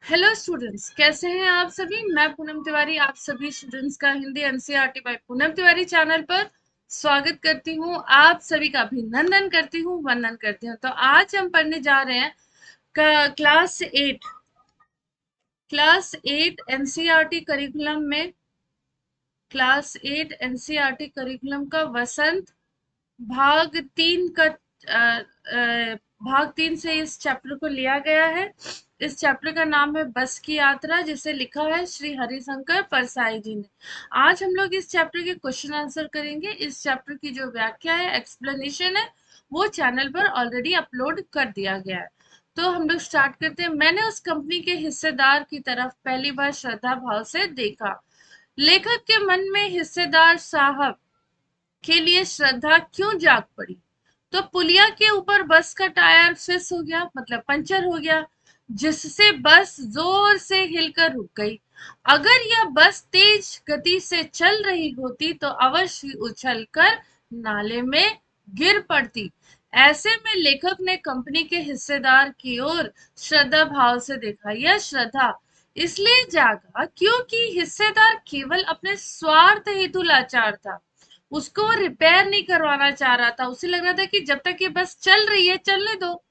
Hello students, कैसे हैं आप सभी। मैं पूनम तिवारी आप सभी स्टूडेंट्स का Hindi NCERT by Poonam Tiwari channel पर स्वागत करती हूं। आप सभी का अभिनंदन करती हूं, वंदन करती हूं। तो आज हम पढ़ने जा रहे हैं क्लास 8 एनसीईआरटी करिकुलम में क्लास 8 एनसीईआरटी करिकुलम का वसंत भाग 3 का भाग 3 से इस चैप्टर को लिया गया है। इस चैप्टर का नाम है बस की यात्रा, जिसे लिखा है श्री हरिशंकर परसाई जी ने। आज हम लोग इस चैप्टर के क्वेश्चन आंसर करेंगे। इस चैप्टर की जो व्याख्या है, एक्सप्लेनेशन है, वो चैनल पर ऑलरेडी अपलोड कर दिया गया है। तो हम लोग स्टार्ट करते हैं। मैंने उस कंपनी के हिस्सेदार की तरफ पहली बार श्रद्धा भाव से देखा। लेखक के मन में हिस्सेदार साहब के लिए श्रद्धा क्यों जाग पड़ी? तो पुलिया के ऊपर बस का टायर फिस हो गया, मतलब पंचर हो गया, जिससे बस जोर से हिलकर रुक गई। अगर यह बस तेज गति से चल रही होती तो अवश्य ही उछलकर नाले में गिर पड़ती। ऐसे में लेखक ने कंपनी के हिस्सेदार की ओर श्रद्धा भाव से देखा। यह श्रद्धा इसलिए जागा क्योंकि हिस्सेदार केवल अपने स्वार्थ हेतु लाचार था। उसको वो रिपेयर नहीं करवाना चाह रहा था। उसे लग रहा था कि जब तक ये बस चल रही है चलने दो,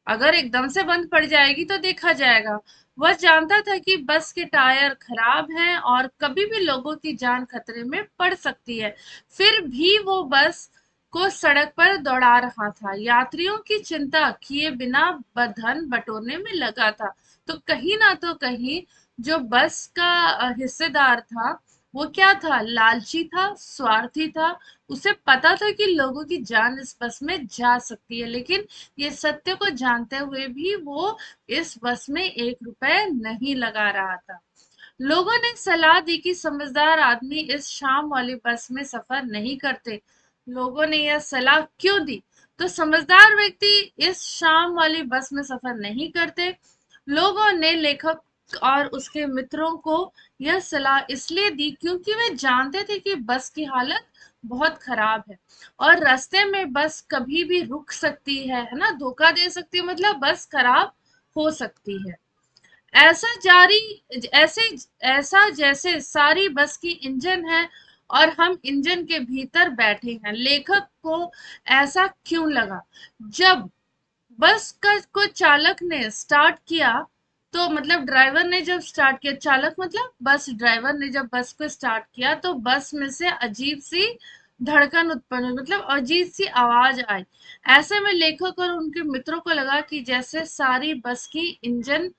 अगर एकदम से बंद पड़ जाएगी तो देखा जाएगा। वह जानता था कि बस के टायर खराब हैं और कभी भी लोगों की जान खतरे में पड़ सकती है। फिर भी वो बस को सड़क पर दौड़ा रहा था, यात्रियों की चिंता किए बिना धन बटोरने में लगा था। तो कहीं ना तो कहीं जो बस का हिस्सेदार था, वो क्या था? लालची था, स्वार्थी था। उसे पता था कि लोगों की जान इस बस में जा सकती है, लेकिन ये सत्य को जानते हुए भी वो इस बस में 1 रुपए नहीं लगा रहा था। लोगों ने सलाह दी कि समझदार आदमी इस शाम वाली बस में सफर नहीं करते। लोगों ने यह सलाह क्यों दी? तो समझदार व्यक्ति इस शाम वाली बस में सफर नहीं करते। लोगों ने लेखक और उसके मित्रों को यह सलाह इसलिए दी क्योंकि वे जानते थे कि बस की हालत बहुत खराब है और रास्ते में बस कभी भी रुक सकती है ना, धोखा दे सकती है, मतलब बस खराब हो सकती है। ऐसा जारी ऐसे ऐसा जैसे सारी बस की इंजन है और हम इंजन के भीतर बैठे हैं। लेखक को ऐसा क्यों लगा? जब बस का को चालक ने स्टार्ट किया, तो मतलब ड्राइवर ने जब स्टार्ट किया, चालक मतलब बस ड्राइवर ने जब बस को स्टार्ट किया, तो बस में से अजीब सी धड़कन उत्पन्न हुई, मतलब अजीब सी आवाज आई। ऐसे में लेखक और उनके मित्रों को लगा कि जैसे सारी बस की इंजन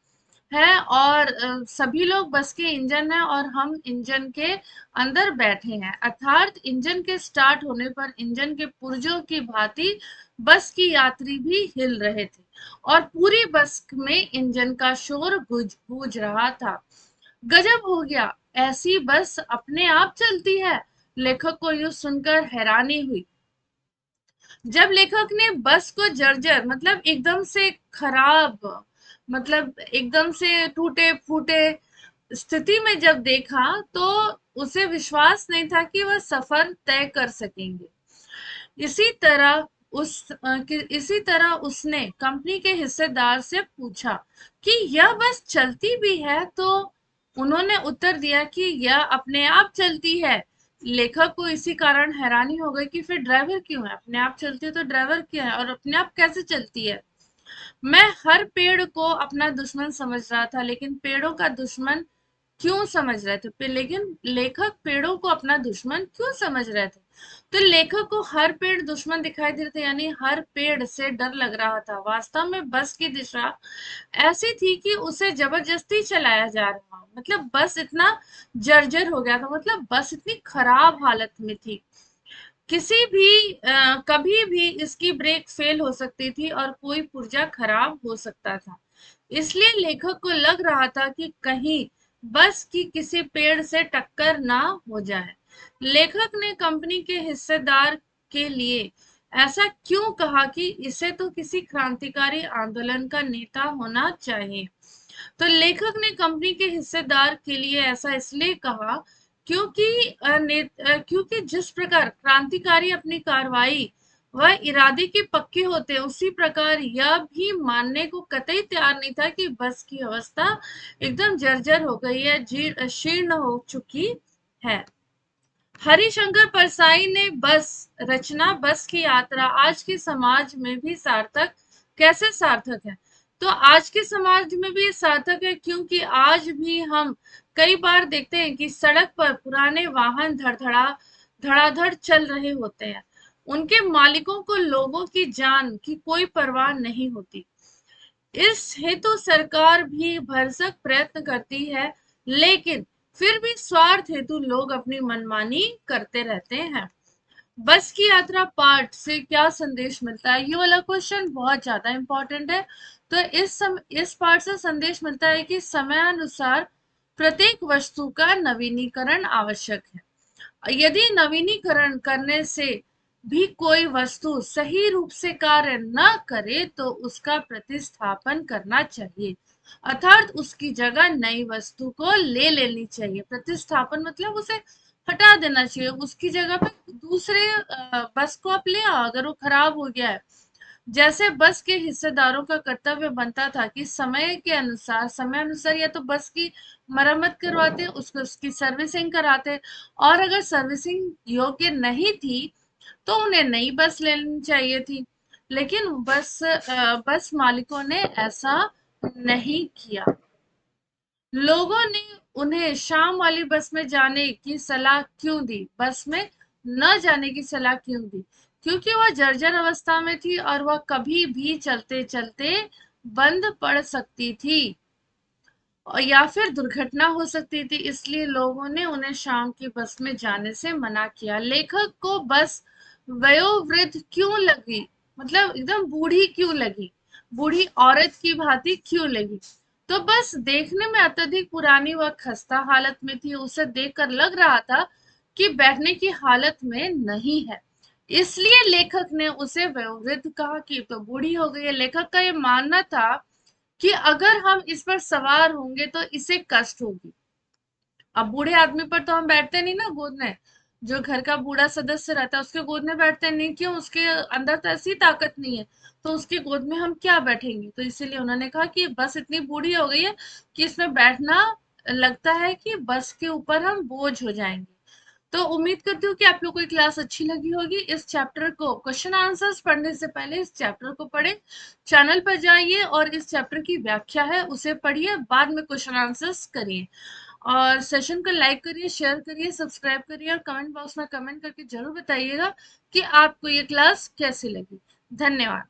है और सभी लोग बस के इंजन है और हम इंजन के अंदर बैठे हैं, अर्थात इंजन के स्टार्ट होने पर इंजन के पुर्जों की भांति बस की यात्री भी हिल रहे थे और पूरी बस में इंजन का शोर गूंज गूंज रहा था। गजब हो गया, ऐसी बस अपने आप चलती है। लेखक को यूं सुनकर हैरानी हुई। जब लेखक ने बस को जर्जर, मतलब एकदम से खराब, मतलब एकदम से टूटे फूटे स्थिति में जब देखा, तो उसे विश्वास नहीं था कि वह सफर तय कर सकेंगे। इसी तरह इसी तरह उसने कंपनी के हिस्सेदार से पूछा कि यह बस चलती भी है? तो उन्होंने उत्तर दिया कि यह अपने आप चलती है। लेखक को इसी कारण हैरानी हो गई कि फिर ड्राइवर क्यों है? अपने आप चलती है तो ड्राइवर क्यों है, और अपने आप कैसे चलती है? मैं हर पेड़ को अपना दुश्मन समझ रहा था, लेकिन पेड़ों का दुश्मन क्यों समझ रहे थे? लेकिन लेखक पेड़ों को अपना दुश्मन क्यों समझ रहे थे? तो लेखक को हर पेड़ दुश्मन दिखाई दे रहे थे, यानी हर पेड़ से डर लग रहा था। वास्तव में बस की दिशा ऐसी थी कि उसे जबरदस्ती चलाया जा रहा हो, मतलब बस इतना जर्जर हो गया था, मतलब बस इतनी खराब हालत में थी। कभी भी इसकी ब्रेक फेल हो सकती थी और कोई पुर्जा खराब हो सकता था। इसलिए लेखक को लग रहा था कि कहीं बस की किसी पेड़ से टक्कर ना हो जाए। लेखक ने कंपनी के हिस्सेदार के लिए ऐसा क्यों कहा कि इसे तो किसी क्रांतिकारी आंदोलन का नेता होना चाहिए? तो लेखक ने कंपनी के हिस्सेदार के लिए ऐसा इसलिए कहा क्योंकि क्योंकि जिस प्रकार क्रांतिकारी अपनी कार्रवाई वह इरादे की पक्के होते, उसी प्रकार यह भी मानने को कतई तैयार नहीं था कि बस की अवस्था एकदम जर्जर हो गई है, शीर्ण हो चुकी है। हरिशंकर परसाई ने बस रचना, बस की यात्रा आज के समाज में भी सार्थक, कैसे सार्थक है? तो आज के समाज में भी सार्थक है, क्योंकि आज भी हम कई बार देखते हैं कि सड़क पर पुराने वाहन धड़ाधड़ चल रहे होते हैं। उनके मालिकों को लोगों की जान की कोई परवाह नहीं होती। इस हेतु सरकार भी भरसक प्रयत्न करती है, लेकिन फिर भी स्वार्थ हेतु लोग अपनी मनमानी करते रहते हैं। बस की यात्रा पाठ से क्या संदेश मिलता है? ये वाला क्वेश्चन बहुत ज्यादा इंपॉर्टेंट है। तो इस पाठ से संदेश मिलता है कि समयानुसार प्रत्येक वस्तु का नवीनीकरण आवश्यक है। यदि नवीनीकरण करने से भी कोई वस्तु सही रूप से कार्य न करे तो उसका प्रतिस्थापन करना चाहिए, अर्थात उसकी जगह नई वस्तु को ले लेनी चाहिए। प्रतिस्थापन मतलब उसे हटा देना चाहिए, उसकी जगह पे दूसरे बस को आप ले आओ अगर वो खराब हो गया है। जैसे बस के हिस्सेदारों का कर्तव्य बनता था कि समय अनुसार या तो बस की मरम्मत करवाते, उसको उसकी सर्विसिंग कराते, और अगर सर्विसिंग योग्य नहीं थी तो उन्हें नई बस लेनी चाहिए थी। लेकिन बस मालिकों ने ऐसा नहीं किया। लोगों ने उन्हें शाम वाली बस में जाने की सलाह क्यों दी, बस में न जाने की सलाह क्यों दी? क्योंकि वह जर्जर अवस्था में थी और वह कभी भी चलते चलते बंद पड़ सकती थी, और या फिर दुर्घटना हो सकती थी, इसलिए लोगों ने उन्हें शाम की बस में जाने से मना किया। लेखक को बस वयोवृद्ध क्यों लगी, मतलब एकदम बूढ़ी क्यों लगी, बूढ़ी औरत की भांति क्यों लगी? तो बस देखने में अत्यधिक पुरानी व खस्ता हालत में थी, उसे देखकर लग रहा था कि बैठने की हालत में नहीं है, इसलिए लेखक ने उसे वयोवृद्ध कहा। कि तो बूढ़ी हो गई है, लेखक का ये मानना था कि अगर हम इस पर सवार होंगे तो इसे कष्ट होगी। अब बूढ़े आदमी पर तो हम बैठते नहीं ना गोद में, जो घर का बूढ़ा सदस्य रहता है उसके गोद में बैठते नहीं, क्यों? उसके अंदर तो ऐसी ताकत नहीं है, तो उसकी गोद में हम क्या बैठेंगे? तो इसीलिए उन्होंने कहा कि बस इतनी बूढ़ी हो गई है कि इसमें बैठना लगता है कि बस के ऊपर हम बोझ हो जाएंगे। तो उम्मीद करती हूँ कि आप लोग को ये क्लास अच्छी लगी होगी। इस चैप्टर को क्वेश्चन आंसर्स पढ़ने से पहले इस चैप्टर को पढ़ें, चैनल पर जाइए और इस चैप्टर की व्याख्या है उसे पढ़िए, बाद में क्वेश्चन आंसर्स करिए, और सेशन को लाइक करिए, शेयर करिए, सब्सक्राइब करिए, और कमेंट बॉक्स में कमेंट करके जरूर बताइएगा कि आपको ये क्लास कैसी लगी। धन्यवाद।